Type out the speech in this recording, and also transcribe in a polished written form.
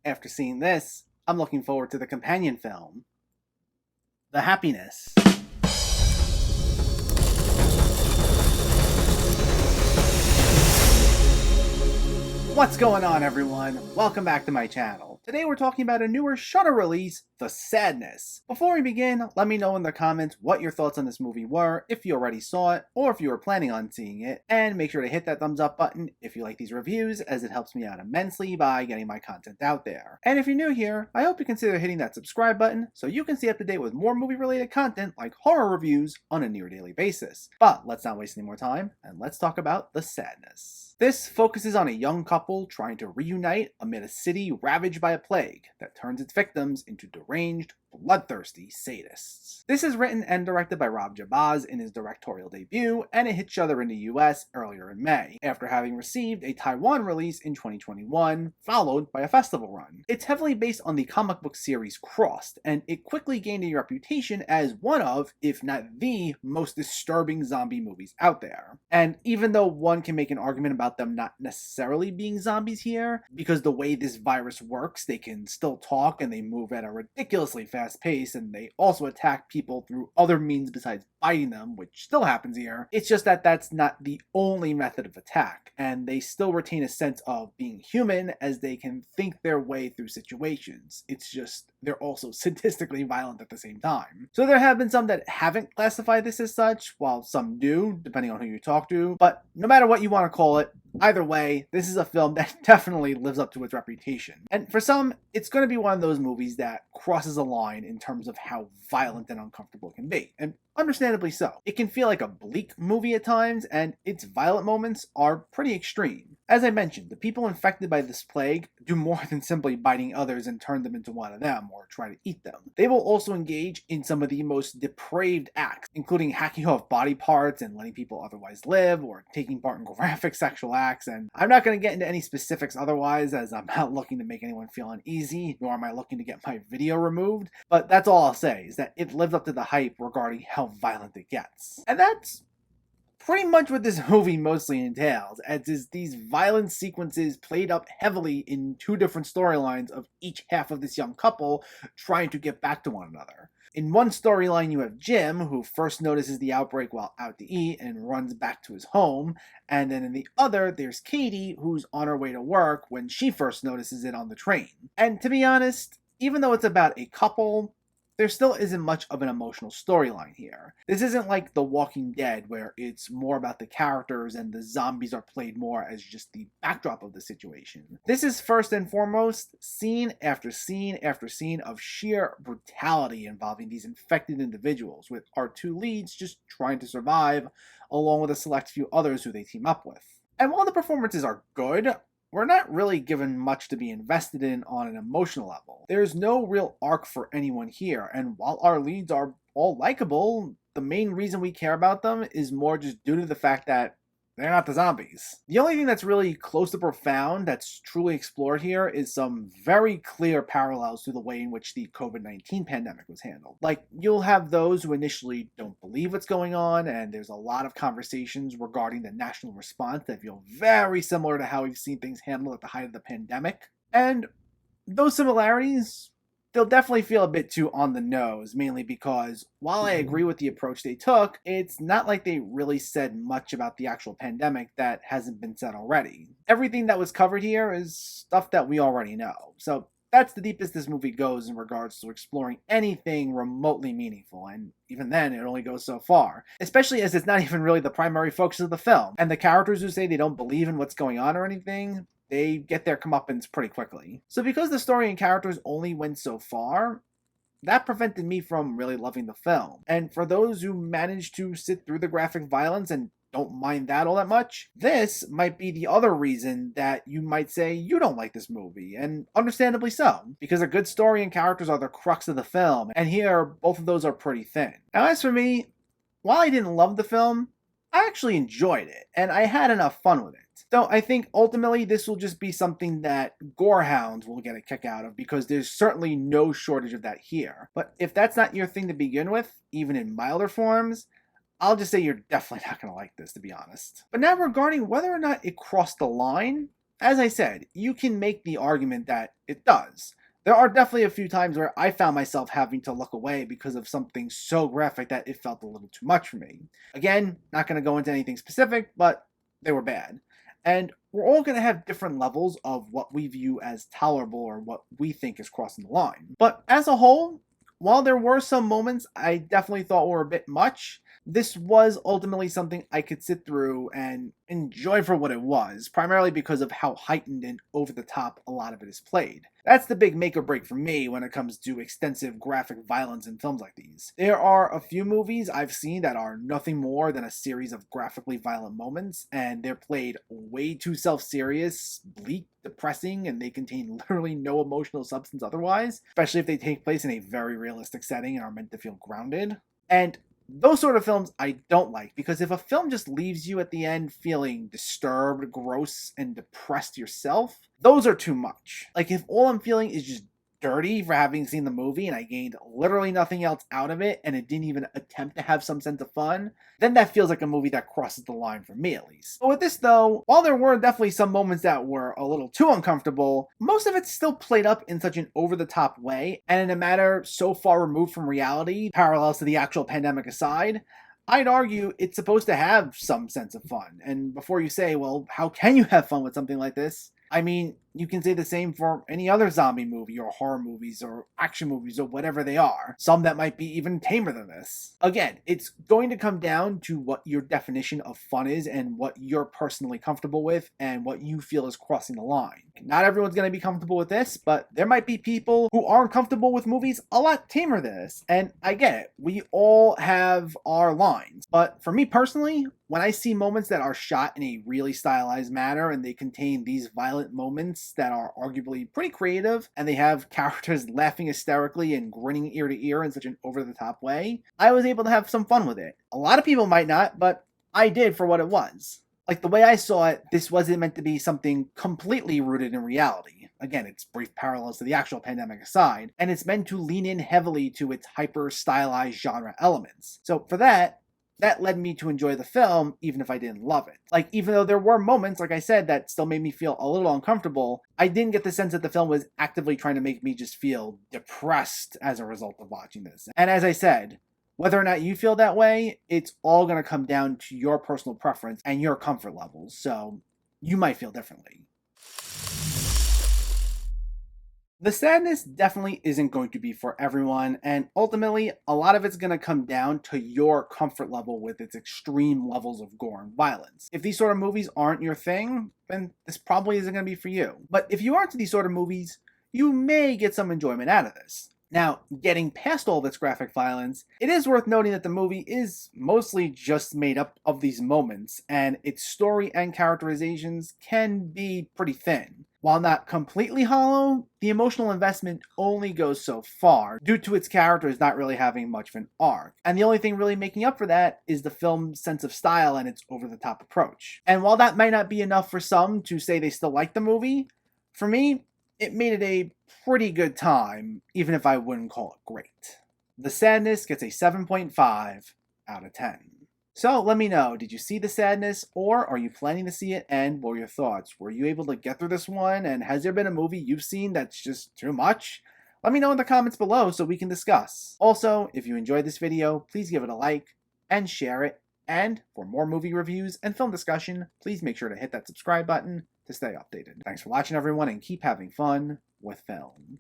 After seeing this, I'm looking forward to the companion film, The Happiness. What's going on, everyone? Welcome back to my channel. Today we're talking about a newer Shudder release, The Sadness. Before we begin, let me know in the comments what your thoughts on this movie were, if you already saw it, or if you were planning on seeing it, and make sure to hit that thumbs up button if you like these reviews, as it helps me out immensely by getting my content out there. And if you're new here, I hope you consider hitting that subscribe button so you can stay up to date with more movie-related content like horror reviews on a near-daily basis. But let's not waste any more time, and let's talk about The Sadness. This focuses on a young couple trying to reunite amid a city ravaged by a plague that turns its victims into deranged, bloodthirsty sadists. This is written and directed by Ravaged in his directorial debut, and it hit Shudder in the US earlier in May, after having received a Taiwan release in 2021, followed by a festival run. It's heavily based on the comic book series Crossed, and it quickly gained a reputation as one of, if not the, most disturbing zombie movies out there. And even though one can make an argument about them not necessarily being zombies here, because the way this virus works, they can still talk and they move at a ridiculously fast pace, and they also attack people through other means besides biting them, which still happens here. It's just that that's not the only method of attack, and they still retain a sense of being human as they can think their way through situations. It's just they're also sadistically violent at the same time. So there have been some that haven't classified this as such, while some do, depending on who you talk to. But no matter what you want to call it, either way, this is a film that definitely lives up to its reputation. And for some, it's going to be one of those movies that crosses a line in terms of how violent and uncomfortable it can be. And understandably so. It can feel like a bleak movie at times, and its violent moments are pretty extreme. As I mentioned, the people infected by this plague do more than simply biting others and turn them into one of them or try to eat them. They will also engage in some of the most depraved acts, including hacking off body parts and letting people otherwise live, or taking part in graphic sexual acts. And I'm not going to get into any specifics otherwise, as I'm not looking to make anyone feel uneasy, nor am I looking to get my video removed. But that's all I'll say, is that it lived up to the hype regarding how violent it gets. And that's pretty much what this movie mostly entails, as is these violent sequences played up heavily in two different storylines of each half of this young couple trying to get back to one another. In one storyline, you have Jim, who first notices the outbreak while out to eat and runs back to his home, and then in the other, there's Katie, who's on her way to work when she first notices it on the train. And to be honest, even though it's about a couple, there still isn't much of an emotional storyline here. This isn't like The Walking Dead, where it's more about the characters and the zombies are played more as just the backdrop of the situation. This is first and foremost scene after scene after scene of sheer brutality involving these infected individuals, with our two leads just trying to survive, along with a select few others who they team up with. And while the performances are good, we're not really given much to be invested in on an emotional level. There's no real arc for anyone here, and while our leads are all likable, the main reason we care about them is more just due to the fact that they're not the zombies. The only thing that's really close to profound that's truly explored here is some very clear parallels to the way in which the COVID-19 pandemic was handled. Like, you'll have those who initially don't believe what's going on, and there's a lot of conversations regarding the national response that feel very similar to how we've seen things handled at the height of the pandemic. And those similarities, they'll definitely feel a bit too on the nose, mainly because while I agree with the approach they took, it's not like they really said much about the actual pandemic that hasn't been said already. Everything that was covered here is stuff that we already know. So that's the deepest this movie goes in regards to exploring anything remotely meaningful, and even then it only goes so far, especially as it's not even really the primary focus of the film. And the characters who say they don't believe in what's going on or anything, they get their comeuppance pretty quickly. So because the story and characters only went so far, that prevented me from really loving the film. And for those who managed to sit through the graphic violence and don't mind that all that much, this might be the other reason that you might say you don't like this movie, and understandably so, because a good story and characters are the crux of the film, and here both of those are pretty thin. Now as for me, while I didn't love the film, I actually enjoyed it, and I had enough fun with it. Though I think ultimately this will just be something that gore hounds will get a kick out of, because there's certainly no shortage of that here. But if that's not your thing to begin with, even in milder forms, I'll just say you're definitely not going to like this, to be honest. But now regarding whether or not it crossed the line, as I said, you can make the argument that it does. There are definitely a few times where I found myself having to look away because of something so graphic that it felt a little too much for me. Again, not going to go into anything specific, but they were bad. And we're all going to have different levels of what we view as tolerable or what we think is crossing the line. But as a whole, while there were some moments I definitely thought were a bit much, this was ultimately something I could sit through and enjoy for what it was, primarily because of how heightened and over the top a lot of it is played. That's the big make or break for me when it comes to extensive graphic violence in films like these. There are a few movies I've seen that are nothing more than a series of graphically violent moments, and they're played way too self-serious, bleak, depressing, and they contain literally no emotional substance otherwise, especially if they take place in a very realistic setting and are meant to feel grounded. And those sort of films I don't like, because if a film just leaves you at the end feeling disturbed, gross, and depressed yourself, those are too much. Like, if all I'm feeling is just dirty for having seen the movie and I gained literally nothing else out of it and it didn't even attempt to have some sense of fun, then that feels like a movie that crosses the line for me, at least. But with this though, while there were definitely some moments that were a little too uncomfortable, most of it still played up in such an over-the-top way and in a manner so far removed from reality, parallels to the actual pandemic aside, I'd argue it's supposed to have some sense of fun. And before you say, well, how can you have fun with something like this? I mean, you can say the same for any other zombie movie or horror movies or action movies or whatever they are. Some that might be even tamer than this. Again, it's going to come down to what your definition of fun is and what you're personally comfortable with and what you feel is crossing the line. Not everyone's going to be comfortable with this, but there might be people who aren't comfortable with movies a lot tamer than this. And I get it. We all have our lines. But for me personally, when I see moments that are shot in a really stylized manner and they contain these violent moments that are arguably pretty creative and they have characters laughing hysterically and grinning ear to ear in such an over-the-top way, I was able to have some fun with it. A lot of people might not, but I did for what it was. Like, the way I saw it, this wasn't meant to be something completely rooted in reality. Again, it's brief parallels to the actual pandemic aside, and it's meant to lean in heavily to its hyper-stylized genre elements. So for that led me to enjoy the film, even if I didn't love it. Like, even though there were moments, like I said, that still made me feel a little uncomfortable, I didn't get the sense that the film was actively trying to make me just feel depressed as a result of watching this. And as I said, whether or not you feel that way, it's all going to come down to your personal preference and your comfort levels, so you might feel differently. The sadness definitely isn't going to be for everyone, and ultimately, a lot of it's going to come down to your comfort level with its extreme levels of gore and violence. If these sort of movies aren't your thing, then this probably isn't going to be for you. But if you are into these sort of movies, you may get some enjoyment out of this. Now, getting past all this graphic violence, it is worth noting that the movie is mostly just made up of these moments, and its story and characterizations can be pretty thin. While not completely hollow, the emotional investment only goes so far, due to its characters not really having much of an arc. And the only thing really making up for that is the film's sense of style and its over-the-top approach. And while that might not be enough for some to say they still like the movie, for me, it made it a pretty good time, even if I wouldn't call it great. The Sadness gets a 7.5 out of 10. So let me know, did you see The Sadness, or are you planning to see it, and what were your thoughts? Were you able to get through this one, and has there been a movie you've seen that's just too much? Let me know in the comments below so we can discuss. Also, if you enjoyed this video, please give it a like and share it, and for more movie reviews and film discussion, please make sure to hit that subscribe button to stay updated. Thanks for watching, everyone, and keep having fun with film.